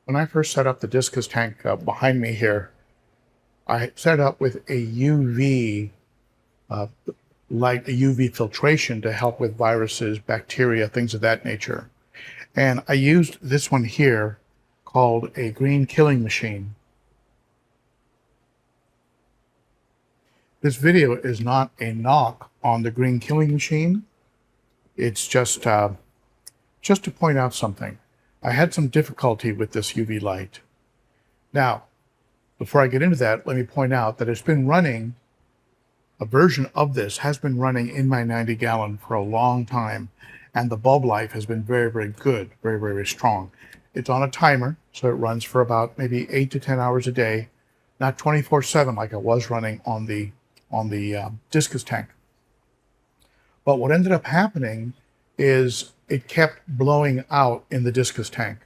When I first set up the Discus tank behind me here, I set it up with a UV light, a UV filtration to help with viruses, bacteria, things of that nature. And I used this one here called a green killing machine. This video is not a knock on the green killing machine. It's just to point out something. I had some difficulty with this UV light. Now, before I get into that, let me point out that it's been running, a version of this has been running in my 90 gallon for a long time, and the bulb life has been very, very good, very, very strong. It's on a timer, so it runs for about maybe 8 to 10 hours a day, not 24/7 like it was running on the Discus tank. But what ended up happening is it kept blowing out in the Discus tank.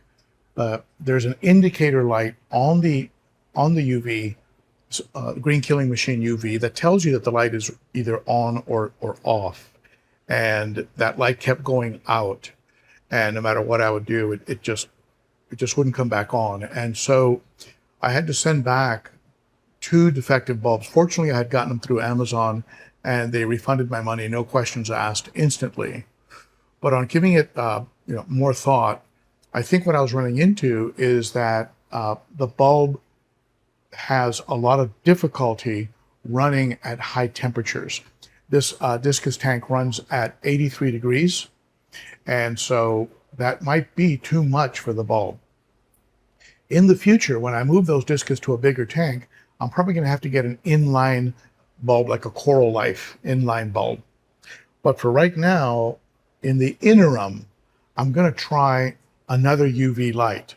There's an indicator light on the UV, green killing machine UV, that tells you that the light is either on or off. And that light kept going out. And no matter what I would do, it just wouldn't come back on. And so I had to send back 2 defective bulbs. Fortunately, I had gotten them through Amazon and they refunded my money, no questions asked, instantly. But on giving it more thought, I think what I was running into is that the bulb has a lot of difficulty running at high temperatures. This Discus tank runs at 83 degrees, and so that might be too much for the bulb. In the future, when I move those Discus to a bigger tank, I'm probably going to have to get an inline bulb, like a Coral Life inline bulb. But for right now, in the interim, I'm going to try another UV light,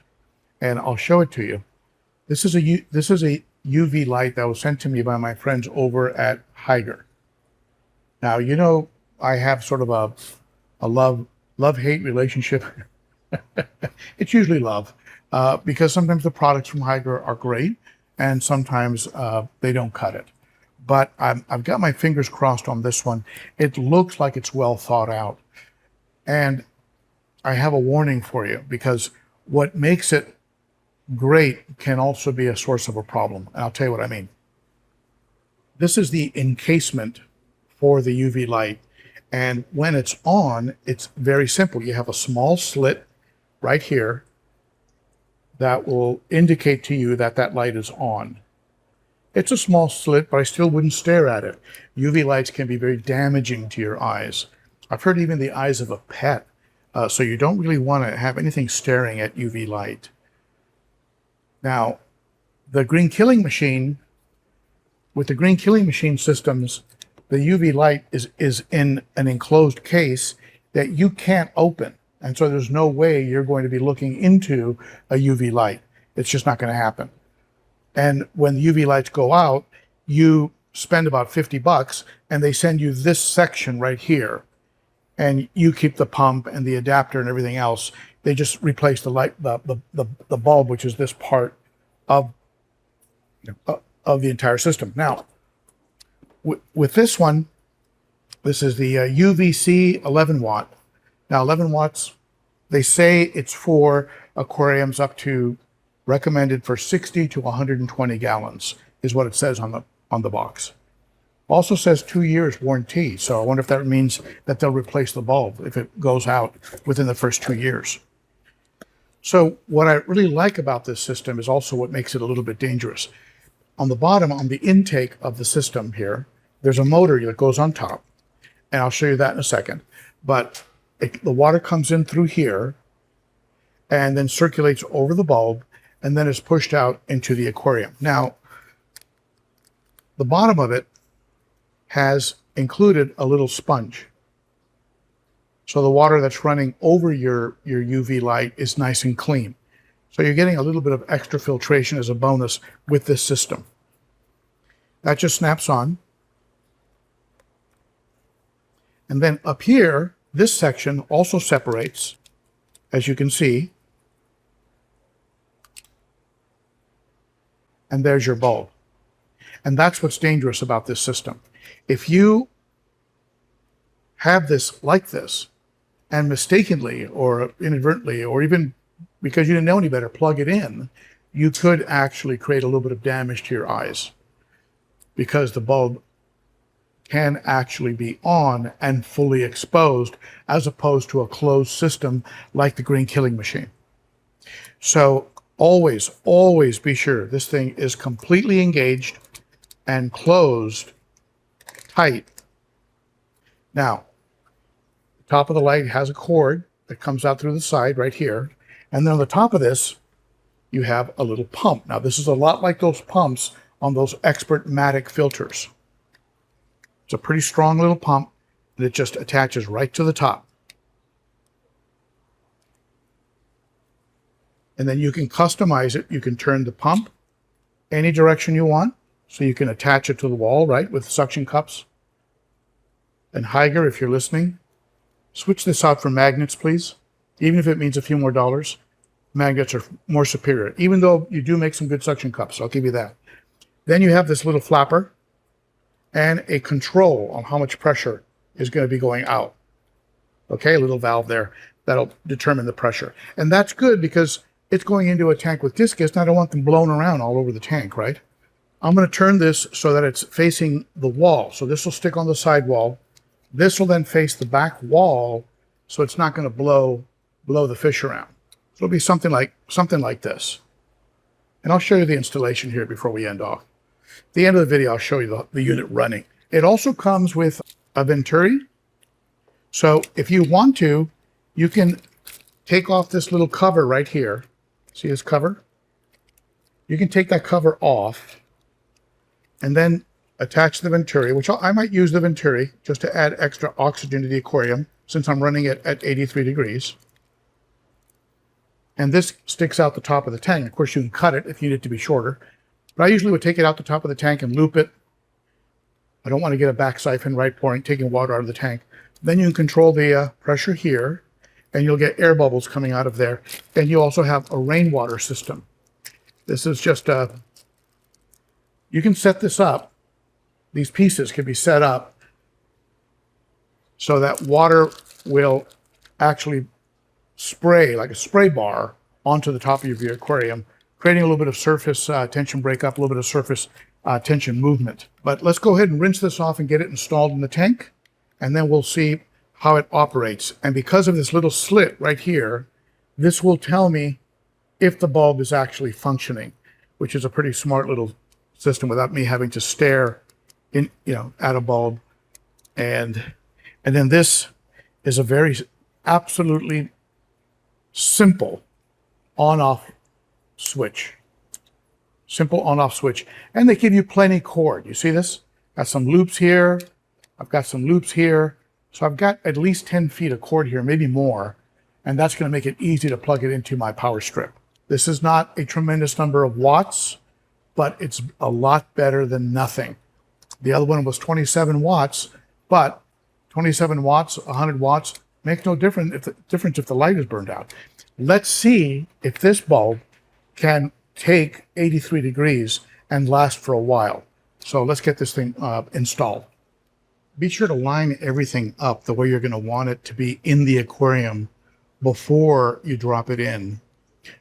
and I'll show it to you. This is a UV light that was sent to me by my friends over at Hygger. Now, you know, I have sort of a love-hate relationship. It's usually love, because sometimes the products from Hygger are great, and sometimes they don't cut it. But I've got my fingers crossed on this one. It looks like it's well thought out. And I have a warning for you, because what makes it great can also be a source of a problem. And I'll tell you what I mean. This is the encasement for the UV light. And when it's on, it's very simple. You have a small slit right here that will indicate to you that that light is on. It's a small slit, but I still wouldn't stare at it. UV lights can be very damaging to your eyes. I've heard even the eyes of a pet. So you don't really want to have anything staring at UV light. Now, the green killing machine, with the green killing machine systems, the UV light is in an enclosed case that you can't open. And so there's no way you're going to be looking into a UV light. It's just not going to happen. And when the UV lights go out, you spend about $50 and they send you this section right here. And you keep the pump and the adapter and everything else. They just replace the light, the bulb, which is this part of the entire system. Now, with this one, this is the UVC 11 watt. Now, 11 watts, they say it's for aquariums up to, recommended for 60 to 120 gallons, is what it says on the box. Also says 2 years warranty, so I wonder if that means that they'll replace the bulb if it goes out within the first 2 years. So what I really like about this system is also what makes it a little bit dangerous. On the bottom, on the intake of the system here, there's a motor that goes on top, and I'll show you that in a second. But the water comes in through here and then circulates over the bulb and then is pushed out into the aquarium. Now, the bottom of it has included a little sponge. So the water that's running over your UV light is nice and clean. So you're getting a little bit of extra filtration as a bonus with this system. That just snaps on. And then up here, this section also separates, as you can see. And there's your bulb. And that's what's dangerous about this system. If you have this like this, and mistakenly or inadvertently or even because you didn't know any better, plug it in, you could actually create a little bit of damage to your eyes, because the bulb can actually be on and fully exposed as opposed to a closed system like the green killing machine. So always, always be sure this thing is completely engaged and closed tight. Now, the top of the light has a cord that comes out through the side right here. And then on the top of this, you have a little pump. Now, this is a lot like those pumps on those Expert-Matic filters. It's a pretty strong little pump, and it just attaches right to the top. And then you can customize it. You can turn the pump any direction you want. So you can attach it to the wall, right, with suction cups. And Hygger, if you're listening, switch this out for magnets, please. Even if it means a few more dollars, magnets are more superior, even though you do make some good suction cups. I'll give you that. Then you have this little flapper and a control on how much pressure is going to be going out. Okay, a little valve there that'll determine the pressure. And that's good because it's going into a tank with Discus, and I don't want them blown around all over the tank, right? I'm going to turn this so that it's facing the wall. So this will stick on the side wall. This will then face the back wall, so it's not going to blow the fish around. So it'll be something like this. And I'll show you the installation here before we end off. At the end of the video, I'll show you the unit running. It also comes with a venturi. So if you want to, you can take off this little cover right here. See this cover? You can take that cover off and then attach the venturi, which I might use the venturi just to add extra oxygen to the aquarium since I'm running it at 83 degrees. And this sticks out the top of the tank. Of course, you can cut it if you need it to be shorter. But I usually would take it out the top of the tank and loop it. I don't want to get a back siphon, right, taking water out of the tank. Then you can control the pressure here, and you'll get air bubbles coming out of there. And you also have a rainwater system. This is just you can set this up. These pieces can be set up so that water will actually spray, like a spray bar, onto the top of your aquarium, creating a little bit of surface tension breakup, a little bit of surface tension movement. But let's go ahead and rinse this off and get it installed in the tank, and then we'll see how it operates. And because of this little slit right here, this will tell me if the bulb is actually functioning, which is a pretty smart little system without me having to stare in, at a bulb. And then this is a very absolutely simple on-off switch. Simple on-off switch. And they give you plenty cord. You see this? Got some loops here. I've got some loops here. So I've got at least 10 feet of cord here, maybe more. And that's going to make it easy to plug it into my power strip. This is not a tremendous number of watts, but it's a lot better than nothing. The other one was 27 watts, but 27 watts, 100 watts, makes no difference if the light is burned out. Let's see if this bulb can take 83 degrees and last for a while. So let's get this thing installed. Be sure to line everything up the way you're going to want it to be in the aquarium before you drop it in.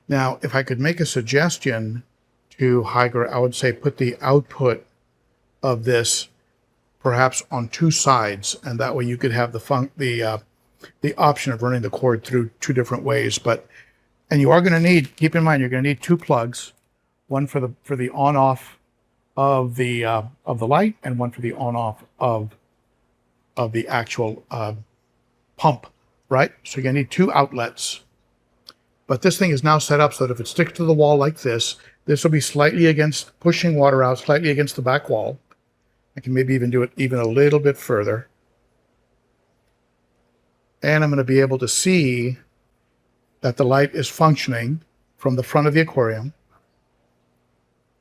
Now, if I could make a suggestion to Hygger, I would say put the output of this perhaps on two sides, and that way you could have the option of running the cord through two different ways. And you are going to need, keep in mind, you're going to need two plugs, one for the on-off of the light, and one for the on-off of the actual pump, right? So you're going to need two outlets. But this thing is now set up so that if it sticks to the wall like this, this will be slightly against, pushing water out, slightly against the back wall. I can maybe even do it even a little bit further. And I'm going to be able to see that the light is functioning from the front of the aquarium.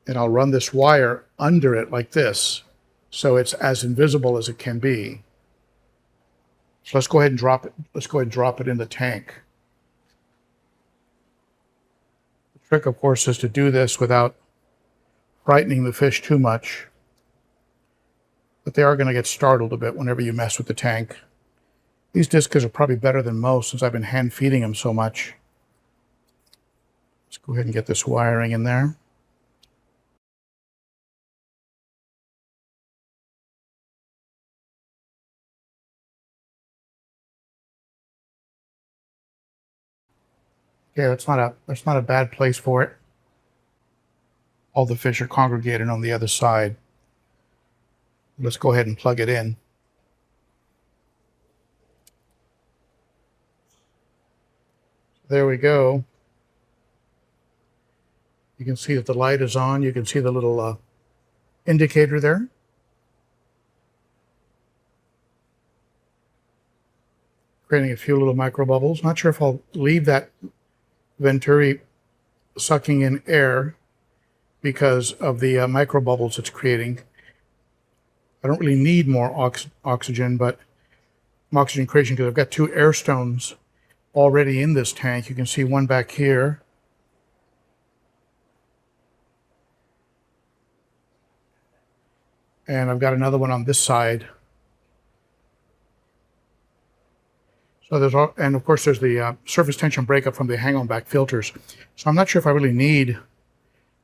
And I'll run this wire under it like this, so it's as invisible as it can be. So let's go ahead and drop it. Let's go ahead and drop it in the tank. The trick, of course, is to do this without frightening the fish too much. But they are going to get startled a bit whenever you mess with the tank. These Discus are probably better than most since I've been hand feeding them so much. Let's go ahead and get this wiring in there. Okay, that's not a bad place for it. All the fish are congregated on the other side. Let's go ahead and plug it in. There we go. You can see that the light is on. You can see the little indicator there. Creating a few little micro bubbles. Not sure if I'll leave that venturi sucking in air because of the micro bubbles it's creating. I don't really need more oxygen, but oxygen creation, because I've got 2 air stones already in this tank. You can see one back here. And I've got another one on this side. So there's all, and of course there's the surface tension breakup from the hang-on back filters. So I'm not sure if I really need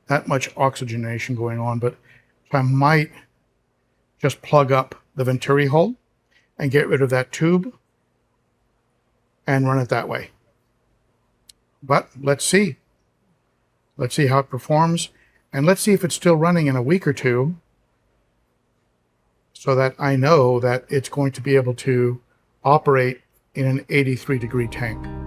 that much oxygenation going on, but I might just plug up the venturi hole and get rid of that tube and run it that way. But let's see. Let's see how it performs, and let's see if it's still running in a week or two, so that I know that it's going to be able to operate in an 83-degree tank.